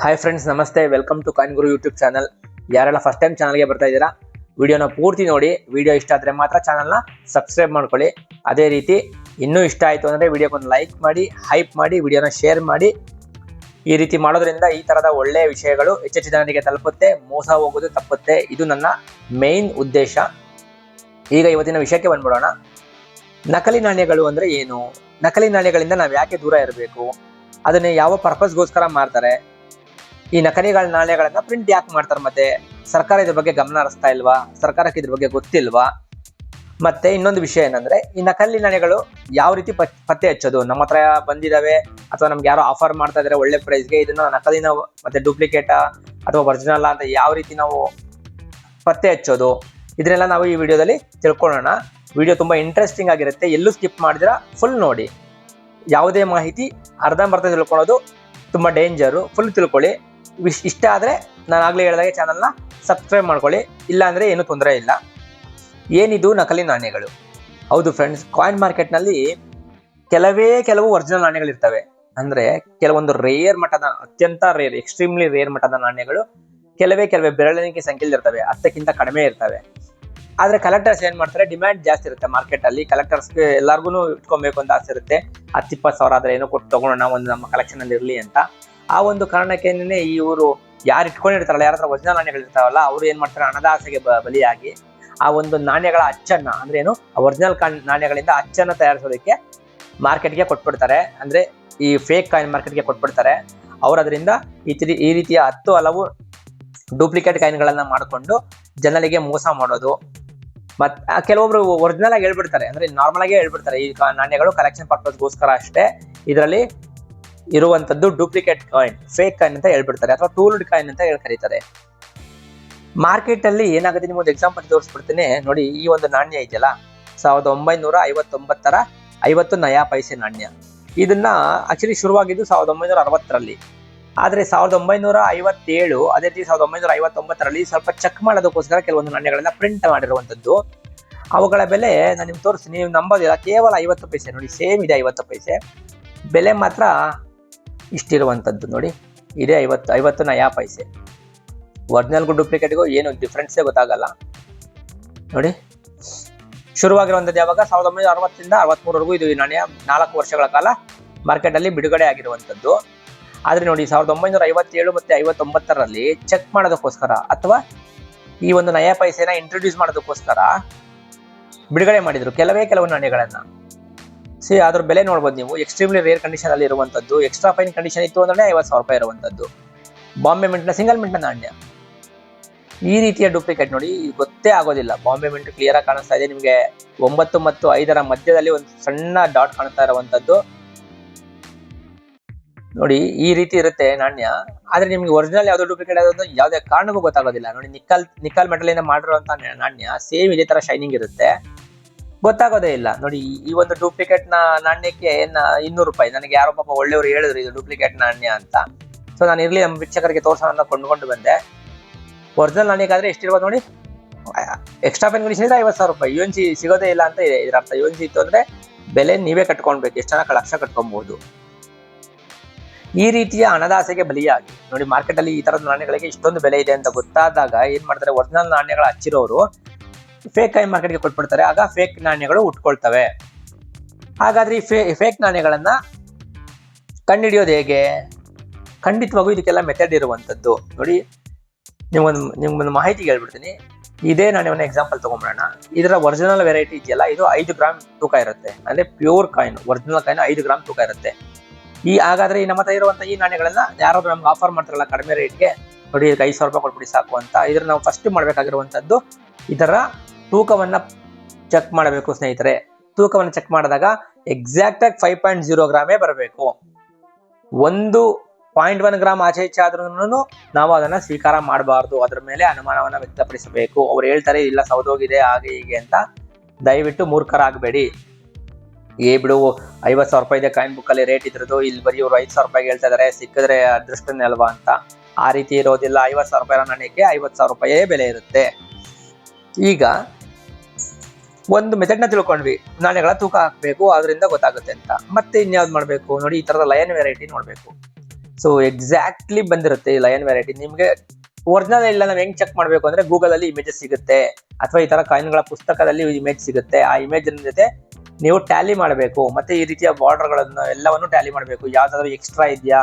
Hi friends, ನಮಸ್ತೆ. Welcome to coin Guru YouTube channel. ಯಾರೆಲ್ಲ first time ಚಾನಲ್ಗೆ ಬರ್ತಾ ಇದ್ದೀರಾ, ವಿಡಿಯೋನ ಪೂರ್ತಿ ನೋಡಿ. ವಿಡಿಯೋ ಇಷ್ಟ ಆದರೆ ಮಾತ್ರ ಚಾನಲ್ನ ಸಬ್ಸ್ಕ್ರೈಬ್ ಮಾಡ್ಕೊಳ್ಳಿ. ಅದೇ ರೀತಿ ಇನ್ನೂ ಇಷ್ಟ ಆಯಿತು ಅಂದರೆ ವಿಡಿಯೋಗೊಂದು ಲೈಕ್ ಮಾಡಿ, ಹೈಪ್ ಮಾಡಿ, ವಿಡಿಯೋನ ಶೇರ್ ಮಾಡಿ. ಈ ರೀತಿ ಮಾಡೋದ್ರಿಂದ ಈ ಥರದ ಒಳ್ಳೆಯ ವಿಷಯಗಳು ಹೆಚ್ಚೆಚ್ಚು ಜನರಿಗೆ ತಲುಪುತ್ತೆ, ಮೋಸ ಹೋಗೋದು ತಪ್ಪುತ್ತೆ. ಇದು ನನ್ನ ಮೇನ್ ಉದ್ದೇಶ. ಈಗ ಇವತ್ತಿನ ವಿಷಯಕ್ಕೆ ಬಂದ್ಬಿಡೋಣ. ನಕಲಿ ನಾಣ್ಯಗಳು ಅಂದರೆ ಏನು? ನಕಲಿ ನಾಣ್ಯಗಳಿಂದ ನಾವು ಯಾಕೆ ದೂರ ಇರಬೇಕು? ಅದನ್ನೇ ಯಾವ ಪರ್ಪಸ್ಗೋಸ್ಕರ ಮಾಡ್ತಾರೆ? ಈ ನಕಲಿ ನಾಣ್ಯಗಳನ್ನ ಪ್ರಿಂಟ್ ಯಾಕೆ ಮಾಡ್ತಾರೆ? ಮತ್ತೆ ಸರ್ಕಾರ ಇದ್ರ ಬಗ್ಗೆ ಗಮನ ಹರಿಸ್ತಾ ಇಲ್ವಾ? ಸರ್ಕಾರಕ್ಕೆ ಇದ್ರ ಬಗ್ಗೆ ಗೊತ್ತಿಲ್ವಾ? ಮತ್ತೆ ಇನ್ನೊಂದು ವಿಷಯ ಏನಂದ್ರೆ, ಈ ನಕಲಿ ನಾಣ್ಯಗಳು ಯಾವ ರೀತಿ ಪತ್ತೆ ಹಚ್ಚೋದು? ನಮ್ಮ ಹತ್ರ ಬಂದಿದಾವೆ ಅಥವಾ ನಮ್ಗೆ ಯಾರೋ ಆಫರ್ ಮಾಡ್ತಾ ಇದಾರೆ ಒಳ್ಳೆ ಪ್ರೈಸ್ಗೆ, ಇದನ್ನ ನಕಲಿನ ಮತ್ತೆ ಡೂಪ್ಲಿಕೇಟಾ ಅಥವಾ ಒರಿಜಿನಲ್ ಅಂತ ಯಾವ ರೀತಿ ನಾವು ಪತ್ತೆ ಹಚ್ಚೋದು? ಇದನ್ನೆಲ್ಲ ನಾವು ಈ ವಿಡಿಯೋದಲ್ಲಿ ತಿಳ್ಕೊಳ್ಳೋಣ. ವಿಡಿಯೋ ತುಂಬಾ ಇಂಟ್ರೆಸ್ಟಿಂಗ್ ಆಗಿರುತ್ತೆ, ಎಲ್ಲೂ ಸ್ಕಿಪ್ ಮಾಡಿದಿರಾ ಫುಲ್ ನೋಡಿ. ಯಾವುದೇ ಮಾಹಿತಿ ಅರ್ಧಂಬರ್ಧ ತಿಳ್ಕೊಳ್ಳೋದು ತುಂಬಾ ಡೇಂಜರು. ಫುಲ್ ತಿಳ್ಕೊಳ್ಳಿ. ಇಷ್ಟ ಆದರೆ ನಾನು ಆಗ್ಲೇ ಹೇಳಿದಾಗೆ ಚಾನಲ್ನ ಸಬ್ಸ್ಕ್ರೈಬ್ ಮಾಡ್ಕೊಳ್ಳಿ. ಇಲ್ಲ ಅಂದರೆ ಏನೂ ತೊಂದರೆ ಇಲ್ಲ. ಏನಿದು ನಕಲಿ ನಾಣ್ಯಗಳು? ಹೌದು ಫ್ರೆಂಡ್ಸ್, ಕಾಯಿನ್ ಮಾರ್ಕೆಟ್ನಲ್ಲಿ ಕೆಲವು ಒರಿಜಿನಲ್ ನಾಣ್ಯಗಳಿರ್ತವೆ. ಅಂದರೆ ಕೆಲವೊಂದು ರೇರ್ ಮಟ್ಟದ, ಅತ್ಯಂತ ರೇರ್, ಎಕ್ಸ್ಟ್ರೀಮ್ಲಿ ರೇರ್ ಮಟ್ಟದ ನಾಣ್ಯಗಳು ಕೆಲವೇ ಬೆರಳೆಣಿಕೆ ಸಂಖ್ಯೆಯಲ್ಲಿ ಇರ್ತವೆ, 10ಕ್ಕಿಂತ ಕಡಿಮೆ ಇರ್ತವೆ. ಆದರೆ ಕಲೆಕ್ಟರ್ಸ್ ಏನು ಮಾಡ್ತಾರೆ, ಡಿಮ್ಯಾಂಡ್ ಜಾಸ್ತಿ ಇರುತ್ತೆ ಮಾರ್ಕೆಟಲ್ಲಿ. ಕಲೆಕ್ಟರ್ಸ್ಗೆ ಎಲ್ಲರಿಗೂ ಇಟ್ಕೊಬೇಕು ಅಂತ ಆಸೆ ಇರುತ್ತೆ. 10-20 ಸಾವಿರ ಆದರೆ ಏನೋ ಕೊಟ್ಟು ತೊಗೊಳೋಣ, ಒಂದು ನಮ್ಮ ಕಲೆಕ್ಷನಲ್ಲಿ ಇರಲಿ ಅಂತ. ಆ ಒಂದು ಕಾರಣಕ್ಕೇನೆ ಇವರು ಯಾರು ಇಟ್ಕೊಂಡಿರ್ತಾರಲ್ಲ, ಯಾರ ಹತ್ರ ಒರಿಜಿನಲ್ ನಾಣ್ಯಗಳು ಇರ್ತಾವಲ್ಲ, ಅವರು ಏನ್ ಮಾಡ್ತಾರೆ, ಹಣದ ಆಸೆಗೆ ಬಲಿಯಾಗಿ ಆ ಒಂದು ನಾಣ್ಯಗಳ ಅಚ್ಚನ್ನ, ಅಂದ್ರೆ ಏನು, ಒರಿಜಿನಲ್ ನಾಣ್ಯಗಳಿಂದ ಅಚ್ಚನ್ನ ತಯಾರಿಸೋದಕ್ಕೆ ಮಾರ್ಕೆಟ್ಗೆ ಕೊಟ್ಬಿಡ್ತಾರೆ. ಅಂದ್ರೆ ಈ ಫೇಕ್ ಕಾಯಿನ್ ಮಾರ್ಕೆಟ್ಗೆ ಕೊಟ್ಬಿಡ್ತಾರೆ. ಅವ್ರು ಅದರಿಂದ ಈ ರೀತಿಯ 10 ಹಲವು ಡೂಪ್ಲಿಕೇಟ್ ಕಾಯಿನ್ಗಳನ್ನ ಮಾಡಿಕೊಂಡು ಜನರಿಗೆ ಮೋಸ ಮಾಡೋದು. ಮತ್ತೆ ಕೆಲವೊಬ್ರು ಒರಿಜಿನಲ್ ಆಗಿ ಹೇಳ್ಬಿಡ್ತಾರೆ, ಅಂದ್ರೆ ನಾರ್ಮಲ್ ಆಗಿ ಹೇಳ್ಬಿಡ್ತಾರೆ, ಈ ನಾಣ್ಯಗಳು ಕಲೆಕ್ಷನ್ ಪರ್ಪಸ್ಗೋಸ್ಕರ ಅಷ್ಟೇ, ಇದರಲ್ಲಿ ಇರುವಂತದ್ದು ಡೂಪ್ಲಿಕೇಟ್ ಕಾಯಿನ್, ಫೇಕ್ ಕಾಯಿನ್ ಅಂತ ಹೇಳ್ಬಿಡ್ತಾರೆ, ಅಥವಾ ಟೂಲ್ಡ್ ಕಾಯಿನ್ ಅಂತ ಕರೀತಾರೆ. ಮಾರ್ಕೆಟ್ ಅಲ್ಲಿ ಏನಾಗುತ್ತೆ, ನಿಮ್ಗೆ ಒಂದು ಎಕ್ಸಾಂಪಲ್ ತೋರಿಸ್ಬಿಡ್ತೀನಿ ನೋಡಿ. ಈ ಒಂದು ನಾಣ್ಯ ಇದೆಯಲ್ಲ, 1959ರ 50 ನಯಾ ಪೈಸೆ ನಾಣ್ಯ. ಇದನ್ನ ಆಕ್ಚುಲಿ ಶುರುವಾಗಿದ್ದು 1960ರಲ್ಲಿ. ಆದ್ರೆ 1957, ಅದೇ ರೀತಿ 1959ರಲ್ಲಿ ಸ್ವಲ್ಪ ಚೆಕ್ ಮಾಡೋದಕ್ಕೋಸ್ಕರ ಕೆಲವೊಂದು ನಾಣ್ಯಗಳನ್ನ ಪ್ರಿಂಟ್ ಮಾಡಿರುವಂತದ್ದು. ಅವುಗಳ ಬೆಲೆ ನಾನು ನಿಮ್ಗೆ ತೋರಿಸ್ತೀನಿ, ನೀವು ನಂಬೋದಿಲ್ಲ, ಕೇವಲ 50 ಪೈಸೆ. ನೋಡಿ, ಸೇಮ್ ಇದೆ 50 ಪೈಸೆ, ಬೆಲೆ ಮಾತ್ರ ಇಷ್ಟಿರುವಂಥದ್ದು. ನೋಡಿ, ಇದೇ 50 ನಯಾ ಪೈಸೆ. ಒರಿಜಿನಲ್ಗೂ ಡೂಪ್ಲಿಕೇಟ್ಗೂ ಏನು ಡಿಫ್ರೆನ್ಸೇ ಗೊತ್ತಾಗಲ್ಲ. ನೋಡಿ, ಶುರುವಾಗಿರುವಂಥದ್ದು ಯಾವಾಗ, 1960ರಿಂದ 63ವರೆಗೂ ಇದು ಈ ನಾಣ್ಯ 4 ವರ್ಷಗಳ ಕಾಲ ಮಾರ್ಕೆಟಲ್ಲಿ ಬಿಡುಗಡೆ ಆಗಿರುವಂಥದ್ದು. ಆದರೆ ನೋಡಿ, 1957 ಮತ್ತು 59ರಲ್ಲಿ ಚೆಕ್ ಮಾಡೋದಕ್ಕೋಸ್ಕರ, ಅಥವಾ ಈ ಒಂದು ನಯಾ ಪೈಸೆನ ಇಂಟ್ರೊಡ್ಯೂಸ್ ಮಾಡೋದಕ್ಕೋಸ್ಕರ ಬಿಡುಗಡೆ ಮಾಡಿದ್ರು ಕೆಲವು ನಾಣ್ಯಗಳನ್ನ. ಅದ್ರ ಬೆಲೆ ನೋಡ್ಬೋದು ನೀವು. ಎಕ್ಸ್ಟ್ರೀಮ್ಲಿ ರೇರ್ ಕಂಡೀಷನ್ ಅಲ್ಲಿ ಇರುವಂತದ್ದು, ಎಕ್ಸ್ಟ್ರಾ ಫೈನ್ ಕಂಡೀಷನ್ ಇತ್ತು ಅಂದ್ರೆ 50,000 ರೂಪಾಯಿ ಇರುವಂತದ್ದು. ಬಾಂಬೆ ಮಿಂಟ್ನ ಸಿಂಗಲ್ ಮಿಂಟ್ನ ನಾಣ್ಯ. ಈ ರೀತಿಯ ಡೂಪ್ಲಿಕೇಟ್ ನೋಡಿ, ಗೊತ್ತೇ ಆಗೋದಿಲ್ಲ. ಬಾಂಬೆ ಮಿಂಟ್ ಕ್ಲಿಯರ್ ಆಗಿ ಕಾಣಿಸ್ತಾ ಇದೆ ನಿಮಗೆ. 9 ಮತ್ತು 5ರ ಮಧ್ಯದಲ್ಲಿ ಒಂದು ಸಣ್ಣ ಡಾಟ್ ಕಾಣಿಸ್ತಾ ಇರುವಂತದ್ದು ನೋಡಿ. ಈ ರೀತಿ ಇರುತ್ತೆ ನಾಣ್ಯ. ಆದ್ರೆ ನಿಮ್ಗೆ ಒರಿಜಿನಲ್ ಯಾವ್ದು ಡೂಪ್ಲಿಕೇಟ್ ಯಾವ್ದು ಯಾವುದೇ ಕಾರಣಕ್ಕೂ ಗೊತ್ತಾಗೋದಿಲ್ಲ. ನೋಡಿ, ನಿಕ್ಕಲ್ ಮೆಟಲ್ ಇಂದ ಮಾಡಿರುವಂತ ನಾಣ್ಯ ಸೇಮ್ ಇದೇ ತರ ಶೈನಿಂಗ್ ಇರುತ್ತೆ, ಗೊತ್ತಾಗೋದೇ ಇಲ್ಲ. ನೋಡಿ, ಈ ಒಂದು ಡೂಪ್ಲಿಕೇಟ್ ನಾಣ್ಯಕ್ಕೆ 200 ರೂಪಾಯಿ. ನನಗೆ ಯಾರೋ ಪಾಪ ಒಳ್ಳೆಯವರು ಹೇಳಿದ್ರು ಇದು ಡೂಪ್ಲಿಕೇಟ್ ನಾಣ್ಯ ಅಂತ. ಸೊ ನಾನು ಇರ್ಲಿ ನಮ್ಮ ವೀಕ್ಷಕರಿಗೆ ತೋರ್ಸೋಣ ಕೊಂಡ್ಕೊಂಡು ಬಂದೆ. ಒರಿಜಿನಲ್ ನಾಣ್ಯಕ್ಕಾದ್ರೆ ಎಷ್ಟಿರ್ಬೋದು ನೋಡಿ, ಎಕ್ಸ್ಟ್ರಾ ಪೆನ್ ಕಂಡೀಷನ್ ಇದೆ 50,000 ರೂಪಾಯಿ. UNC ಸಿಗೋದೇ ಇಲ್ಲ ಅಂತ ಇದೆ ಇದರ ಅರ್ಥ. UNC ಇತ್ತು ಅಂದ್ರೆ ಬೆಲೆ ನೀವೇ ಕಟ್ಕೊಳ್ಬೇಕು, ಎಷ್ಟು ಜನ ಲಕ್ಷ ಕಟ್ಕೊಬಹುದು. ಈ ರೀತಿಯ ಹಣದಾಸೆಗೆ ಬಲಿಯಾಗಿ ನೋಡಿ, ಮಾರ್ಕೆಟ್ ಅಲ್ಲಿ ಈ ತರದ ನಾಣ್ಯಗಳಿಗೆ ಇಷ್ಟೊಂದು ಬೆಲೆ ಇದೆ ಅಂತ ಗೊತ್ತಾದಾಗ ಏನ್ ಮಾಡ್ತಾರೆ, ಒರಿಜಿನಲ್ ನಾಣ್ಯಗಳ ಹಚ್ಚಿರೋರು ಫೇಕ್ ಕಾಯಿನ್ ಮಾರ್ಕೆಟ್ಗೆ ಕೊಟ್ಬಿಡ್ತಾರೆ. ಆಗ ಫೇಕ್ ನಾಣ್ಯಗಳು ಉಟ್ಕೊಳ್ತವೆ. ಹಾಗಾದ್ರೆ ಈ ಫೇಕ್ ನಾಣ್ಯಗಳನ್ನ ಕಂಡುಹಿಡಿಯೋದು ಹೇಗೆ? ಖಂಡಿತವಾಗೂ ಇದಕ್ಕೆಲ್ಲ ಮೆಥಡ್ ಇರುವಂತದ್ದು. ನೋಡಿ, ನಿಮ್ಗೊಂದು ಮಾಹಿತಿ ಹೇಳ್ಬಿಡ್ತೀನಿ. ಇದೇ ನಾಣ್ಯವನ್ನ ಎಕ್ಸಾಂಪಲ್ ತಗೊಂಡ್ಬಿಡೋಣ. ಇದರ ಒರಿಜಿನಲ್ ವೆರೈಟಿ ಇದೆಯಲ್ಲ, ಇದು 5 ಗ್ರಾಮ್ ತೂಕ ಇರುತ್ತೆ. ಅಂದ್ರೆ pure coin, original coin 5 gram ತೂಕ ಇರುತ್ತೆ. ಹಾಗಾದ್ರೆ ಈ ನಮ್ಮ ಹತ್ರ ಇರುವಂತಹ ಈ ನಾಣ್ಯಗಳನ್ನ ಯಾರಾದ್ರೂ ನಮ್ಗೆ ಆಫರ್ ಮಾಡ್ತಾರಲ್ಲ ಕಡಿಮೆ ರೇಟ್ಗೆ, ನೋಡಿ 5,000 ರೂಪಾಯಿ ಕೊಟ್ಬಿಡಿ ಸಾಕು ಅಂತ, ಇದ್ರ ನಾವು ಫಸ್ಟ್ ಮಾಡ್ಬೇಕಾಗಿರುವಂತದ್ದು ಇದರ ತೂಕವನ್ನ ಚೆಕ್ ಮಾಡಬೇಕು ಸ್ನೇಹಿತರೆ. ತೂಕವನ್ನು ಚೆಕ್ ಮಾಡಿದಾಗ ಎಕ್ಸಾಕ್ಟ್ ಆಗಿ 5.0 ಗ್ರಾಮೇ ಬರಬೇಕು. 1.1 ಗ್ರಾಮ್ ಆಚೆ ಈಚೆ ಆದ್ರೂ ನಾವು ಅದನ್ನ ಸ್ವೀಕಾರ ಮಾಡಬಾರ್ದು. ಅದ್ರ ಮೇಲೆ ಅನುಮಾನವನ್ನ ವ್ಯಕ್ತಪಡಿಸಬೇಕು. ಅವ್ರು ಹೇಳ್ತಾರೆ ಇಲ್ಲ ಸೌದೋಗಿದೆ ಹಾಗೆ ಹೀಗೆ ಅಂತ. ದಯವಿಟ್ಟು ಮೂರ್ಖರಾಗಬೇಡಿ. ಬಿಡು 50,000 ರೂಪಾಯಿ ಇದೆ ಕಾಯಿನ್ ಬುಕ್ ಅಲ್ಲಿ ರೇಟ್ ಇದ್ರದ್ದು, ಇಲ್ಲಿ ಬರೀ ಇವರು 5,000 ರೂಪಾಯಿಗೆ ಹೇಳ್ತಾ ಇದಾರೆ, ಸಿಕ್ಕಿದ್ರೆ ಅದೃಷ್ಟನೇ ಅಲ್ವಾ ಅಂತ. ಆ ರೀತಿ ಇರೋದಿಲ್ಲ. 50,000 ರೂಪಾಯಿ ನಾಣ್ಯಕ್ಕೆ 50,000 ರೂಪಾಯೇ ಬೆಲೆ ಇರುತ್ತೆ. ಈಗ ಒಂದು ಮೆಥಡ್ನ ತಿಳ್ಕೊಂಡ್ವಿ, ನಾಣ್ಯಗಳ ತೂಕ ಹಾಕ್ಬೇಕು, ಅದರಿಂದ ಗೊತ್ತಾಗುತ್ತೆ ಅಂತ. ಮತ್ತೆ ಇನ್ಯಾವ್ದು ಮಾಡ್ಬೇಕು ನೋಡಿ, ಈ ತರದ ಲಯನ್ ವೆರೈಟಿ ನೋಡ್ಬೇಕು. ಸೊ ಎಕ್ಸಾಕ್ಟ್ಲಿ ಬಂದಿರುತ್ತೆ ಈ ಲಯನ್ ವೆರೈಟಿ. ನಿಮ್ಗೆ ಒರಿಜಿನಲ್ ಇಲ್ಲ ನಾವು ಹೆಂಗ್ ಚೆಕ್ ಮಾಡ್ಬೇಕು ಅಂದ್ರೆ ಗೂಗಲ್ ಅಲ್ಲಿ ಇಮೇಜಸ್ ಸಿಗುತ್ತೆ, ಅಥವಾ ಈ ತರ ಕಾಯಿನ್ಗಳ ಪುಸ್ತಕದಲ್ಲಿ ಇಮೇಜ್ ಸಿಗುತ್ತೆ. ಆ ಇಮೇಜ್ ಜೊತೆ ನೀವು ಟ್ಯಾಲಿ ಮಾಡಬೇಕು, ಮತ್ತೆ ಈ ರೀತಿಯ ಬಾರ್ಡರ್ ಗಳನ್ನು ಎಲ್ಲವನ್ನು ಟ್ಯಾಲಿ ಮಾಡಬೇಕು. ಯಾವ್ದಾದ್ರು ಎಕ್ಸ್ಟ್ರಾ ಇದೆಯಾ,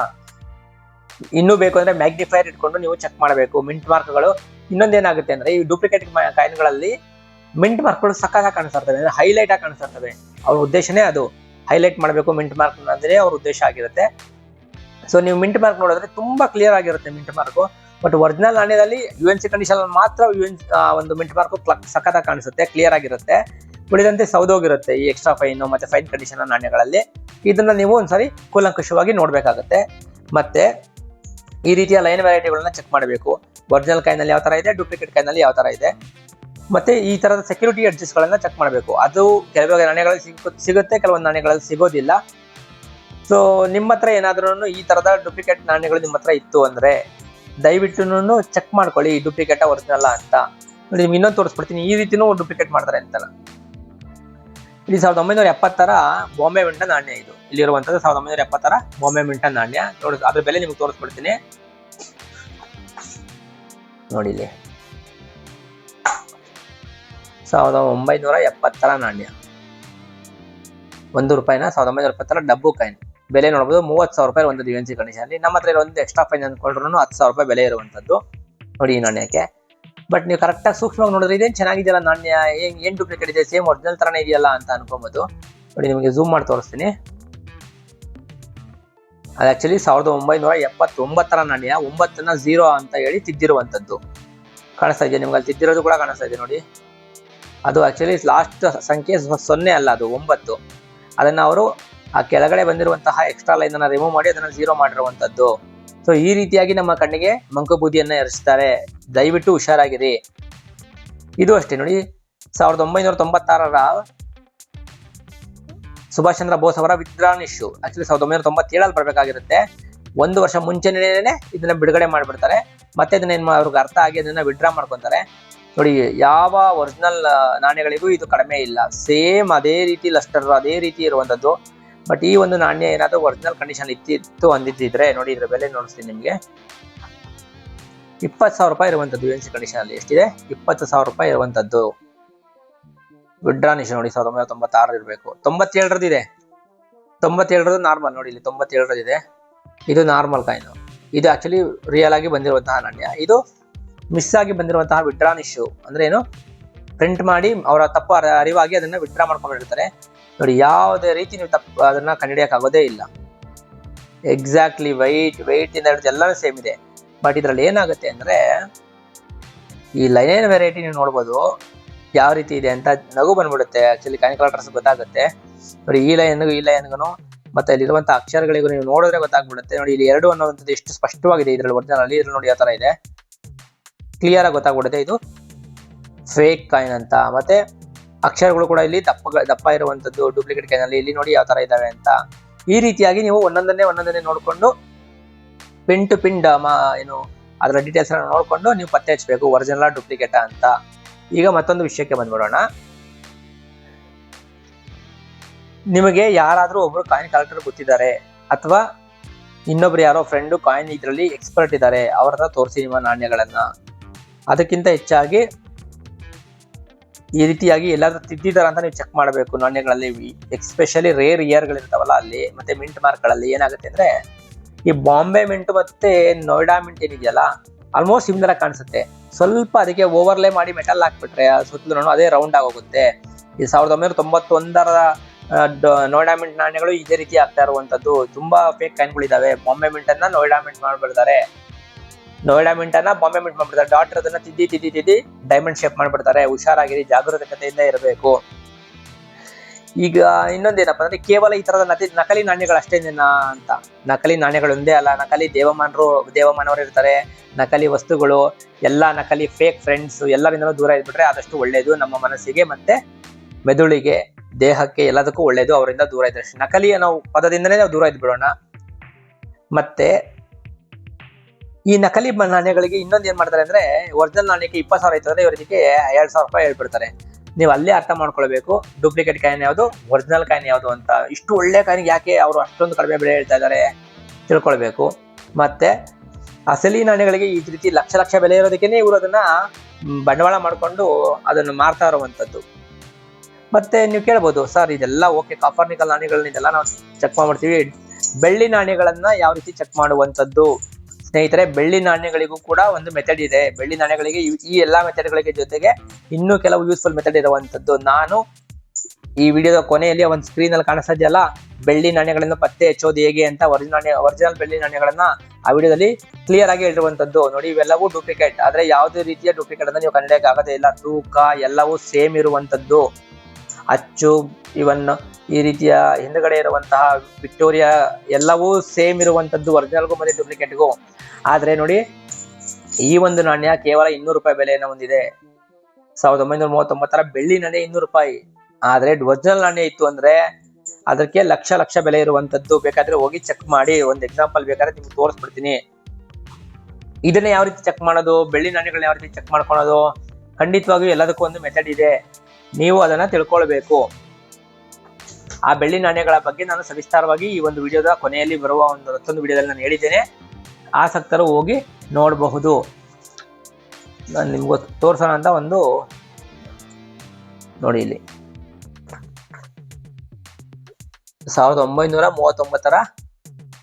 ಇನ್ನೂ ಬೇಕು ಅಂದ್ರೆ ಮ್ಯಾಗ್ನಿಫೈರ್ ಇಟ್ಕೊಂಡು ನೀವು ಚೆಕ್ ಮಾಡಬೇಕು. ಮಿಂಟ್ ಮಾರ್ಕ್ಗಳು ಇನ್ನೊಂದೇನಾಗುತ್ತೆ ಅಂದ್ರೆ ಈ ಡೂಪ್ಲಿಕೇಟ್ ಕಾಯಿನ್ಗಳಲ್ಲಿ ಮಿಂಟ್ ಮಾರ್ಕ್ಗಳು ಸಕ್ಕತ್ತಾಗಿ ಕಾಣಿಸ್ತಾ ಇರ್ತವೆ, ಅಂದ್ರೆ ಹೈಲೈಟ್ ಆಗಿ ಕಾಣಿಸ್ತಾ ಇರ್ತವೆ. ಅವ್ರ ಉದ್ದೇಶನೇ ಅದು, ಹೈಲೈಟ್ ಮಾಡಬೇಕು ಮಿಂಟ್ ಮಾರ್ಕ್ ಅಂದ್ರೆ ಅವ್ರ ಉದ್ದೇಶ ಆಗಿರುತ್ತೆ. ಸೊ ನೀವು ಮಿಂಟ್ ಮಾರ್ಕ್ ನೋಡಿದ್ರೆ ತುಂಬಾ ಕ್ಲಿಯರ್ ಆಗಿರುತ್ತೆ ಮಿಂಟ್ ಮಾರ್ಕ್. ಬಟ್ ಒರಿಜಿನಲ್ ನಾಣ್ಯದಲ್ಲಿ UNC ಕಂಡೀಷನ್ ಮಾತ್ರ ಒಂದು ಮಿಂಟ್ ಮಾರ್ಕ್ ಸಕ್ಕತ್ತಾಗಿ ಕಾಣಿಸುತ್ತೆ, ಕ್ಲಿಯರ್ ಆಗಿರುತ್ತೆ. ಉಳಿದಂತೆ ಸೌದೋಗಿರುತ್ತೆ ಈ ಎಕ್ಸ್ಟ್ರಾ ಫೈನ್ ಮತ್ತೆ ಫೈನ್ ಕಂಡೀಷನ್ ನಾಣ್ಯಗಳಲ್ಲಿ. ಇದನ್ನ ನೀವು ಒಂದ್ಸರಿ ಕೂಲಂಕುಷವಾಗಿ ನೋಡ್ಬೇಕಾಗುತ್ತೆ. ಮತ್ತೆ ಈ ರೀತಿಯ ಲೈನ್ ವೆರೈಟಿಗಳನ್ನ ಚೆಕ್ ಮಾಡಬೇಕು. ಒರಿಜಿನಲ್ ಕಾಯಿನಲ್ಲಿ ಯಾವ ತರ ಇದೆ, ಡೂಪ್ಲಿಕೇಟ್ ಕಾಯಿನಲ್ಲಿ ಯಾವ ತರ ಇದೆ. ಮತ್ತೆ ಈ ತರದ ಸೆಕ್ಯೂರಿಟಿ ಅಡ್ಜಸ್ಟ್ ಗಳನ್ನ ಚೆಕ್ ಮಾಡಬೇಕು. ಅದು ಕೆಲವು ನಾಣ್ಯಗಳಲ್ಲಿ ಸಿಗುತ್ತೆ, ಕೆಲವೊಂದು ನಾಣ್ಯಗಳಲ್ಲಿ ಸಿಗೋದಿಲ್ಲ. ಸೊ ನಿಮ್ಮ ಹತ್ರ ಏನಾದ್ರೂ ಈ ತರದ ಡೂಪ್ಲಿಕೇಟ್ ನಾಣ್ಯಗಳು ನಿಮ್ಮ ಹತ್ರ ಇತ್ತು ಅಂದ್ರೆ ದಯವಿಟ್ಟು ಚೆಕ್ ಮಾಡ್ಕೊಳ್ಳಿ ಡೂಪ್ಲಿಕೇಟ್ ಒರಿಜಿನಲ್ ಅಂತ. ನೋಡಿ ನಿಮ್ಗೆ ಇನ್ನೊಂದು ತೋರಿಸ್ಬಿಡ್ತೀನಿ, ಈ ರೀತಿನೂ ಡೂಪ್ಲಿಕೇಟ್ ಮಾಡ್ತಾರೆ ಅಂತಲ್ಲ. ಇಲ್ಲಿ 1970 ಬಾಂಬೆ ಮಿಂಟ ನಾಣ್ಯ ಇದು. ಇಲ್ಲಿರುವಂತದ್ದು 1970 ಬಾಂಬೆ ಮಿಂಟ ನಾಣ್ಯ. ನೋಡಿ ಅದ್ರ ಬೆಲೆ ನಿಮ್ಗೆ ತೋರಿಸ್ಬಿಡ್ತೀನಿ. ನೋಡಿ ಇಲ್ಲಿ 1970 ನಾಣ್ಯ, ₹1 1970 ಡಬ್ಬು ಕಾಯಿನ್. ಬೆಲೆ ನೋಡಬಹುದು 30,000 ರೂಪಾಯಿ ಒಂದು UNC ಕಂಡೀಷನ್ ಅಲ್ಲಿ. ನಮ್ಮ ಹತ್ರ ಒಂದು ಎಕ್ಸ್ಟ್ರಾ ಫೈನ್ ಅಂದ್ಕೊಂಡ್ರು 10,000 ರೂಪಾಯಿ ಬೆಲೆ ಇರುವಂತದ್ದು ನೋಡಿ ಈ ನಾಣ್ಯಕ್ಕೆ. ಬಟ್ ನೀವು ಕರೆಕ್ಟಾಗಿ ಸೂಕ್ಷ್ಮವಾಗಿ ನೋಡಿದ್ರೆ ಇದೇನು ಚೆನ್ನಾಗಿದೆಯಲ್ಲ ನಾಣ್ಯ, ಏನ್ ಡೂಪ್ಲಿಕೇಟ್ ಇದೆ, ಸೇಮ್ ಒರಿಜಿನಲ್ ತರನೇ ಇದೆಯಲ್ಲ ಅಂತ ಅನ್ಕೊಬಹುದು. ನೋಡಿ ನಿಮಗೆ ಝೂಮ್ ಮಾಡಿ ತೋರಿಸ್ತೀನಿ. ಅದು ಆಕ್ಚುಲಿ 1979 ನಾಣ್ಯ, 9ನ್ನ 0 ಅಂತ ಹೇಳಿ ತಿದ್ದಿರುವಂತದ್ದು ಕಾಣಿಸ್ತಾ ಇದೆ ನಿಮ್ಗೆ. ಅಲ್ಲಿ ತಿದ್ದಿರೋದು ಕೂಡ ಕಾಣಿಸ್ತಾ ಇದೆ ನೋಡಿ. ಅದು ಆಕ್ಚುಲಿ ಲಾಸ್ಟ್ ಸಂಖ್ಯೆ 0 ಅಲ್ಲ, ಅದು 9. ಅದನ್ನ ಅವರು ಆ ಕೆಳಗಡೆ ಬಂದಿರುವಂತಹ ಎಕ್ಸ್ಟ್ರಾ ಲೈನ್ ಅನ್ನ ರಿಮೂವ್ ಮಾಡಿ ಅದನ್ನ 0 ಮಾಡಿರುವಂತದ್ದು. ಸೊ ಈ ರೀತಿಯಾಗಿ ನಮ್ಮ ಕಣ್ಣಿಗೆ ಮಂಕುಬೂದಿಯನ್ನ ಎರಚಿಸ್ತಾರೆ, ದಯವಿಟ್ಟು ಹುಷಾರಾಗಿರಿ. ಇದು ಅಷ್ಟೇ ನೋಡಿ, 1996 ಸುಭಾಷ್ ಚಂದ್ರ ಬೋಸ್ ಅವರ ವಿತ್ಡ್ರಾನ್ ಇಶ್ಯೂ. ಆಕ್ಚುಲಿ 1997 ಬರ್ಬೇಕಾಗಿರುತ್ತೆ. 1 ವರ್ಷ ಮುಂಚೆನೇ ಇದನ್ನ ಬಿಡುಗಡೆ ಮಾಡ್ಬಿಡ್ತಾರೆ. ಮತ್ತೆ ಇದನ್ನ ಅವ್ರಿಗೆ ಅರ್ಥ ಆಗಿ ಅದನ್ನ ವಿಡ್ರಾ ಮಾಡ್ಕೊಂತಾರೆ. ನೋಡಿ ಯಾವ ಒರಿಜಿನಲ್ ನಾಣ್ಯಗಳಿಗೂ ಇದು ಕಡಿಮೆ ಇಲ್ಲ, ಸೇಮ್ ಅದೇ ರೀತಿ ಲಸ್ಟರ್ ಅದೇ ರೀತಿ ಇರುವಂತದ್ದು. ಬಟ್ ಈ ಒಂದು ನಾಣ್ಯ ಏನಾದ್ರು ಒರಿಜಿನಲ್ ಕಂಡೀಷನ್ ಇತ್ತು ಅಂದಿದ್ರೆ ನೋಡಿ ಇದ್ರ ಬೆಲೆ ನೋಡಿಸ್ತೀನಿ ನಿಮ್ಗೆ. 20,000 ರೂಪಾಯಿ ಇರುವಂತದ್ದು UNC ಕಂಡೀಷನ್ ಅಲ್ಲಿ. ಎಷ್ಟಿದೆ? 20,000 ರೂಪಾಯಿ ಇರುವಂತದ್ದು ವಿಡ್ರಾನ್ ಇಶ್ಯೂ. ನೋಡಿ 1996 ಇರಬೇಕು. 97 ಇದೆ, 97 ನಾರ್ಮಲ್. ನೋಡಿ ಇಲ್ಲಿ 97 ಇದೆ. ಇದು ನಾರ್ಮಲ್ ಕಾಯಿನ್. ಇದು ಆಕ್ಚುಲಿ ರಿಯಲ್ ಆಗಿ ಬಂದಿರುವಂತಹ ನಾಣ್ಯ. ಇದು ಮಿಸ್ ಆಗಿ ಬಂದಿರುವಂತಹ ವಿಡ್ರಾನ್ ಇಶ್ಯೂ. ಅಂದ್ರೆ ಏನು, ಪ್ರಿಂಟ್ ಮಾಡಿ ಅವರ ತಪ್ಪು ಅರಿವಾಗಿ ಅದನ್ನ ವಿಡ್ರಾ ಮಾಡ್ಕೊಂಡಿರ್ತಾರೆ. ನೋಡಿ ಯಾವುದೇ ರೀತಿ ನೀವು ತಪ್ಪು ಅದನ್ನ ಕಂಡುಹಿಡಿಯಕ್ ಆಗೋದೇ ಇಲ್ಲ. ಎಕ್ಸಾಕ್ಟ್ಲಿ ವೈಟ್ ಇಂದ ಹಿಡಿದು ಎಲ್ಲಾನು ಸೇಮ್ ಇದೆ. ಬಟ್ ಇದ್ರಲ್ಲಿ ಏನಾಗುತ್ತೆ ಅಂದ್ರೆ ಈ ಲೈನ್ ವೆರೈಟಿ ನೀವು ನೋಡ್ಬೋದು ಯಾವ ರೀತಿ ಇದೆ ಅಂತ. ನಗು ಬಂದ್ಬಿಡುತ್ತೆ ಆಕ್ಚುಲಿ ಕಾಯಿನ್ ಕಲೆಕ್ಟರ್ಸ್ ಗೊತ್ತಾಗುತ್ತೆ. ನೋಡಿ ಈ ಲೈನ್ಗೂ ಮತ್ತೆ ಇಲ್ಲಿರುವಂತಹ ಅಕ್ಷರಗಳಿಗೂ ನೀವು ನೋಡಿದ್ರೆ ಗೊತ್ತಾಗ್ಬಿಡುತ್ತೆ. ನೋಡಿ ಇಲ್ಲಿ 2 ಅನ್ನೋವಂಥದ್ದು ಎಷ್ಟು ಸ್ಪಷ್ಟವಾಗಿದೆ ಇದ್ರಲ್ಲಿ ಒರಿಜಿನಲ್ ಅಲ್ಲಿ. ಇದ್ರಲ್ಲಿ ನೋಡಿ ಯಾವ ತರ ಇದೆ, ಕ್ಲಿಯರ್ ಆಗಿ ಗೊತ್ತಾಗ್ಬಿಡುತ್ತೆ ಇದು ಫೇಕ್ ಕಾಯಿನ್ ಅಂತ. ಮತ್ತೆ ಅಕ್ಷರಗಳು ಕೂಡ ಇಲ್ಲಿ ದಪ್ಪ ಇರುವಂತದ್ದು ಡೂಪ್ಲಿಕೇಟ್ ಕಾಯಿನ್ ಅಲ್ಲಿ. ಇಲ್ಲಿ ನೋಡಿ ಯಾವ ತರ ಇದಾವೆ ಅಂತ. ಈ ರೀತಿಯಾಗಿ ನೀವು ಒಂದೊಂದನ್ನೇ ನೋಡ್ಕೊಂಡು ಪಿನ್ ಟು ಪಿನ್ ಏನು ಅದರ ಡೀಟೇಲ್ಸ್ ನೋಡ್ಕೊಂಡು ನೀವು ಪತ್ತೆ ಹಚ್ಚಬೇಕು ಒರಿಜಿನಲ್ ಡೂಪ್ಲಿಕೇಟ್ ಅಂತ. ಈಗ ಮತ್ತೊಂದು ವಿಷಯಕ್ಕೆ ಬಂದ್ಬಿಡೋಣ. ನಿಮಗೆ ಯಾರಾದ್ರೂ ಒಬ್ರು ಕಾಯಿನ್ ಕಲೆಕ್ಟರ್ ಗೊತ್ತಿದ್ದಾರೆ, ಅಥವಾ ಇನ್ನೊಬ್ರು ಯಾರೋ ಫ್ರೆಂಡು ಕಾಯಿನ್ ಇದರಲ್ಲಿ ಎಕ್ಸ್ಪರ್ಟ್ ಇದ್ದಾರೆ, ಅವ್ರ ಹತ್ರ ತೋರಿಸಿ ನಿಮ್ಮ ನಾಣ್ಯಗಳನ್ನ. ಅದಕ್ಕಿಂತ ಹೆಚ್ಚಾಗಿ ಈ ರೀತಿಯಾಗಿ ಎಲ್ಲಾದ್ರೂ ತಿದ್ದಿದಾರ ಅಂತ ನೀವು ಚೆಕ್ ಮಾಡಬೇಕು ನಾಣ್ಯಗಳಲ್ಲಿ. ಎಸ್ಪೆಷಲಿ ರೇರ್ ಇಯರ್ಗಳಿರ್ತಾವಲ್ಲ ಅಲ್ಲಿ, ಮತ್ತೆ ಮಿಂಟ್ ಮಾರ್ಕ್ಗಳಲ್ಲಿ ಏನಾಗುತ್ತೆ ಅಂದ್ರೆ ಈ ಬಾಂಬೆ ಮಿಂಟ್ ಮತ್ತೆ ನೋಯ್ಡಾ ಮಿಂಟ್ ಏನಿದೆಯಲ್ಲ ಆಲ್ಮೋಸ್ಟ್ ಸಿಮಿಲರ್ ಆಗಿ ಕಾಣಿಸುತ್ತೆ. ಸ್ವಲ್ಪ ಅದಕ್ಕೆ ಓವರ್ಲೇ ಮಾಡಿ ಮೆಟಲ್ ಹಾಕ್ಬಿಟ್ರೆ ಸುತ್ತಲೂ ಅದೇ ರೌಂಡ್ ಆಗೋಗುತ್ತೆ. ಈ 1991 ನೋಯ್ಡಾ ಮಿಂಟ್ ನಾಣ್ಯಗಳು ಇದೇ ರೀತಿ ಆಗ್ತಾ ಇರುವಂತದ್ದು. ತುಂಬಾ ಫೇಕ್ ಕಾಯಿನ್ಗಳಿದಾವೆ. ಬಾಂಬೆ ಮಿಂಟ್ ಅನ್ನ ನೋಯ್ಡಾ ಮಿಂಟ್ ಮಾಡ್ಬಿಡ್ತಾರೆ, ನೋಯ್ಡಾ ಮಿಂಟ್ ಅನ್ನ ಬಾಂಬೆ ಮಿಂಟ್ ಮಾಡ್ಬಿಡ್ತಾರೆ. ಡಾಕ್ಟರ್ ಅದನ್ನ ತಿದ್ದಿ ಡೈಮಂಡ್ ಶೇಪ್ ಮಾಡ್ಬಿಡ್ತಾರೆ. ಹುಷಾರಾಗಿರಿ, ಜಾಗರೂಕತೆಯಿಂದ ಇರಬೇಕು. ಈಗ ಇನ್ನೊಂದೇನಪ್ಪ ಅಂದ್ರೆ ಕೇವಲ ಈ ತರದ ನಕಲಿ ನಾಣ್ಯಗಳು ಅಷ್ಟೇನೇನಾ ಅಂತ. ನಕಲಿ ನಾಣ್ಯಗಳು ಒಂದೇ ಅಲ್ಲ, ನಕಲಿ ದೇವಮಾನವರು ಇರ್ತಾರೆ, ನಕಲಿ ವಸ್ತುಗಳು, ಎಲ್ಲಾ ನಕಲಿ ಫೇಕ್ ಫ್ರೆಂಡ್ಸ್ ಎಲ್ಲರಿಂದಲೂ ದೂರ ಇದ್ಬಿಟ್ರೆ ಆದಷ್ಟು ಒಳ್ಳೇದು. ನಮ್ಮ ಮನಸ್ಸಿಗೆ ಮತ್ತೆ ಮೆದುಳಿಗೆ, ದೇಹಕ್ಕೆ ಎಲ್ಲದಕ್ಕೂ ಒಳ್ಳೇದು ಅವರಿಂದ ದೂರ ಇದ್ರೆ. ನಕಲಿ ಅನ್ನೋ ಪದದಿಂದನೇ ನಾವು ದೂರ ಇದ್ಬಿಡೋಣ. ಮತ್ತೆ ಈ ನಕಲಿ ನಾಣ್ಯಗಳಿಗೆ ಇನ್ನೊಂದು ಏನ್ ಮಾಡ್ತಾರೆ ಅಂದ್ರೆ, ಒರಿಜಿನಲ್ ನಾಣ್ಯಕ್ಕೆ 20,000 ಆಯ್ತಂದ್ರೆ ಇವರಿಗೆ 2,000 ರೂಪಾಯಿ ಹೇಳ್ಬಿಡ್ತಾರೆ. ನೀವು ಅಲ್ಲೇ ಅರ್ಥ ಮಾಡ್ಕೊಳ್ಬೇಕು ಡೂಪ್ಲಿಕೇಟ್ ಕಾಯಿನ್ ಯಾವುದು, ಒರಿಜಿನಲ್ ಕಾಯಿನ್ ಯಾವುದು ಅಂತ. ಇಷ್ಟು ಒಳ್ಳೆ ಕಾಯಿನ್ ಯಾಕೆ ಅವರು ಅಷ್ಟೊಂದು ಕಡಿಮೆ ಬೆಲೆ ಹೇಳ್ತಾ ಇದ್ದಾರೆ ತಿಳ್ಕೊಳ್ಬೇಕು. ಮತ್ತೆ ಅಸಲಿ ನಾಣ್ಯಗಳಿಗೆ ಈ ರೀತಿ ಲಕ್ಷ ಲಕ್ಷ ಬೆಲೆ ಇರೋದಕ್ಕೇನೆ ಇವರು ಅದನ್ನ ಬಂಡವಾಳ ಮಾಡಿಕೊಂಡು ಅದನ್ನು ಮಾರ್ತಾ ಇರುವಂತದ್ದು. ಮತ್ತೆ ನೀವು ಕೇಳ್ಬೋದು, ಸರ್ ಇದೆಲ್ಲ ಓಕೆ, ಕಾಪರ್ ನಿಕಲ್ ನಾಣ್ಯಗಳನ್ನ ಇದೆಲ್ಲ ನಾವು ಚೆಕ್ ಮಾಡ್ಬಿಡ್ತೀವಿ, ಬೆಳ್ಳಿ ನಾಣ್ಯಗಳನ್ನ ಯಾವ ರೀತಿ ಚೆಕ್ ಮಾಡುವಂತದ್ದು? ಸ್ನೇಹಿತರೆ, ಬೆಳ್ಳಿ ನಾಣ್ಯಗಳಿಗೂ ಕೂಡ ಒಂದು ಮೆಥಡ್ ಇದೆ. ಬೆಳ್ಳಿ ನಾಣ್ಯಗಳಿಗೆ ಈ ಎಲ್ಲಾ ಮೆಥಡ್ಗಳಿಗೆ ಜೊತೆಗೆ ಇನ್ನೂ ಕೆಲವು ಯೂಸ್ಫುಲ್ ಮೆಥಡ್ ಇರುವಂತದ್ದು ನಾನು ಈ ವಿಡಿಯೋದ ಕೊನೆಯಲ್ಲಿ ಒಂದು ಸ್ಕ್ರೀನ್ ಅಲ್ಲಿ ಕಾಣಿಸ್ತಾ ಇದೆಯಲ್ಲ, ಬೆಳ್ಳಿ ನಾಣ್ಯಗಳನ್ನು ಪತ್ತೆ ಹಚ್ಚೋದು ಹೇಗೆ ಅಂತ ಒರಿಜಿನಲ್ ಬೆಳ್ಳಿ ನಾಣ್ಯಗಳನ್ನ ಆ ವಿಡಿಯೋದಲ್ಲಿ ಕ್ಲಿಯರ್ ಆಗಿ ಹೇಳಿರುವಂತದ್ದು. ನೋಡಿ, ಇವೆಲ್ಲವೂ ಡೂಪ್ಲಿಕೇಟ್, ಆದ್ರೆ ಯಾವುದೇ ರೀತಿಯ ಡೂಪ್ಲಿಕೇಟ್ ಅನ್ನ ನೀವು ಕಂಡುಹಿಡಿಯಕ್ಕೆ ಆಗೋದೇ ಇಲ್ಲ. ತೂಕ ಎಲ್ಲವೂ ಸೇಮ್ ಇರುವಂತದ್ದು, ಅಚ್ಚು ಇವನ್ ಈ ರೀತಿಯ ಹಿಂದ್ಗಡೆ ಇರುವಂತಹ ವಿಕ್ಟೋರಿಯಾ ಎಲ್ಲವೂ ಸೇಮ್ ಇರುವಂತದ್ದು, ಒರಿಜಿನಲ್ಗೂ ಮತ್ತೆ ಡೂಪ್ಲಿಕೇಟ್ಗೂ. ಆದ್ರೆ ನೋಡಿ, ಈ ಒಂದು ನಾಣ್ಯ ಕೇವಲ 200 ರೂಪಾಯಿ ಬೆಲೆಯನ್ನು ಹೊಂದಿದೆ. 1939 ಬೆಳ್ಳಿ ನಾಣ್ಯ 200 ರೂಪಾಯಿ. ಆದ್ರೆ ಒರಿಜಿನಲ್ ನಾಣ್ಯ ಇತ್ತು ಅಂದ್ರೆ ಅದಕ್ಕೆ ಲಕ್ಷ ಲಕ್ಷ ಬೆಲೆ ಇರುವಂತದ್ದು. ಬೇಕಾದ್ರೆ ಹೋಗಿ ಚೆಕ್ ಮಾಡಿ, ಒಂದು ಎಕ್ಸಾಂಪಲ್ ಬೇಕಾದ್ರೆ ನಿಮ್ಗೆ ತೋರಿಸ್ಬಿಡ್ತೀನಿ. ಇದನ್ನ ಯಾವ ರೀತಿ ಚೆಕ್ ಮಾಡೋದು, ಬೆಳ್ಳಿ ನಾಣ್ಯಗಳನ್ನ ಯಾವ ರೀತಿ ಚೆಕ್ ಮಾಡ್ಕೊಳ್ಳೋದು? ಖಂಡಿತವಾಗಿಯೂ ಎಲ್ಲದಕ್ಕೂ ಒಂದು ಮೆಥಡ್ ಇದೆ, ನೀವು ಅದನ್ನ ತಿಳ್ಕೊಳ್ಬೇಕು. ಆ ಬೆಳ್ಳಿ ನಾಣ್ಯಗಳ ಬಗ್ಗೆ ನಾನು ಸವಿಸ್ತಾರವಾಗಿ ಈ ಒಂದು ವಿಡಿಯೋದ ಕೊನೆಯಲ್ಲಿ ಬರುವ ಮತ್ತೊಂದು ವಿಡಿಯೋದಲ್ಲಿ ನಾನು ಹೇಳಿದ್ದೇನೆ. ಆಸಕ್ತರು ಹೋಗಿ ನೋಡಬಹುದು. ನಾನು ನಿಮ್ಗೆ ತೋರ್ಸೋಣ ಅಂತ ಒಂದು ನೋಡಿ, ಇಲ್ಲಿ 1939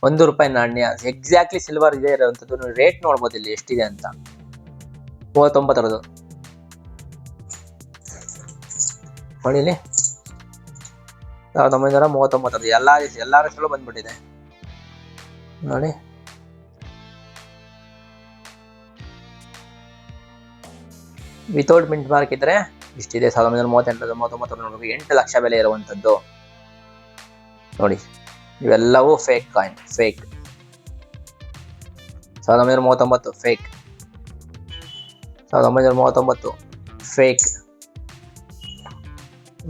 1 ರೂಪಾಯಿ ನಾಣ್ಯ, ಎಕ್ಸಾಕ್ಟ್ಲಿ ಸಿಲ್ವರ್ ಇದೆ ಇರುವಂತದ್ದು. ರೇಟ್ ನೋಡ್ಬೋದು ಇಲ್ಲಿ ಎಷ್ಟಿದೆ ಅಂತ, 39 ನೋಡಿ ಇಲ್ಲಿ 1939 ಎಲ್ಲಾ ಹೆಸರು ಬಂದ್ಬಿಟ್ಟಿದೆ ನೋಡಿ. ವಿತೌಟ್ ಮಿಂಟ್ ಮಾರ್ಕ್ ಇದ್ರೆ ಇಷ್ಟಿದೆ, 1938 8 ಲಕ್ಷ ಬೆಲೆ ಇರುವಂತದ್ದು ನೋಡಿ. ಇವೆಲ್ಲವೂ fake coin, fake. 1939 fake, 1939 fake.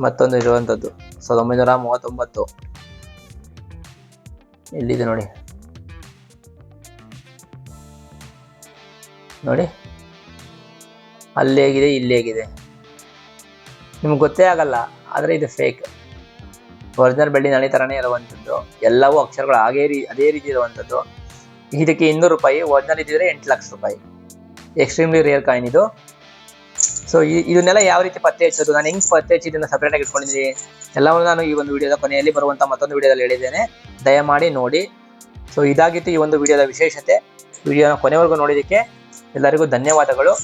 ಮತ್ತೊಂದು ಇರುವಂತದ್ದು 1939 ಎಲ್ಲಿದೆ ನೋಡಿ, ನೋಡಿ ಅಲ್ಲಿ ಹೇಗಿದೆ, ಇಲ್ಲಿ ಹೇಗಿದೆ, ನಿಮ್ಗೆ ಗೊತ್ತೇ ಆಗಲ್ಲ. ಆದ್ರೆ ಇದು ಫೇಕ್. ಒರಿಜಿನಲ್ ಬೆಳ್ಳಿ ನಾಣ್ಯ ತರನೇ ಇರುವಂತದ್ದು, ಎಲ್ಲವೂ ಅಕ್ಷರಗಳು ಅದೇ ರೀತಿ ಇರುವಂತದ್ದು. ಇದಕ್ಕೆ 200 ರೂಪಾಯಿ, ಒರಿಜಿನಲ್ ಇದ್ದಿದ್ರೆ 8 ಲಕ್ಷ ರೂಪಾಯಿ. ಎಕ್ಸ್ಟ್ರೀಮ್ಲಿ ರೇರ್ ಕಾಯಿನ್ ಇದು. ಸೊ ಇದನ್ನೆಲ್ಲ ಯಾವ ರೀತಿ ಪತ್ತೆ ಹಚ್ಚೋದು, ನಾನು ಹೆಂಗ್ ಪತ್ತೆ ಹಚ್ಚಿದ್ದನ್ನ ಸಪರೇಟ್ ಆಗಿ ಇಟ್ಕೊಂಡಿದ್ದೀನಿ ಎಲ್ಲವನ್ನು ನಾನು ಈ ಒಂದು ವಿಡಿಯೋದ ಕೊನೆಯಲ್ಲಿ ಬರುವಂತ ಮತ್ತೊಂದು ವಿಡಿಯೋದಲ್ಲಿ ಹೇಳಿದ್ದೇನೆ, ದಯಮಾಡಿ ನೋಡಿ. ಸೊ ಇದಾಗಿತ್ತು ಈ ಒಂದು ವಿಡಿಯೋದ ವಿಶೇಷತೆ. ವಿಡಿಯೋನ ಕೊನೆವರೆಗೂ ನೋಡಿದ್ದಕ್ಕೆ ಎಲ್ಲರಿಗೂ ಧನ್ಯವಾದಗಳು.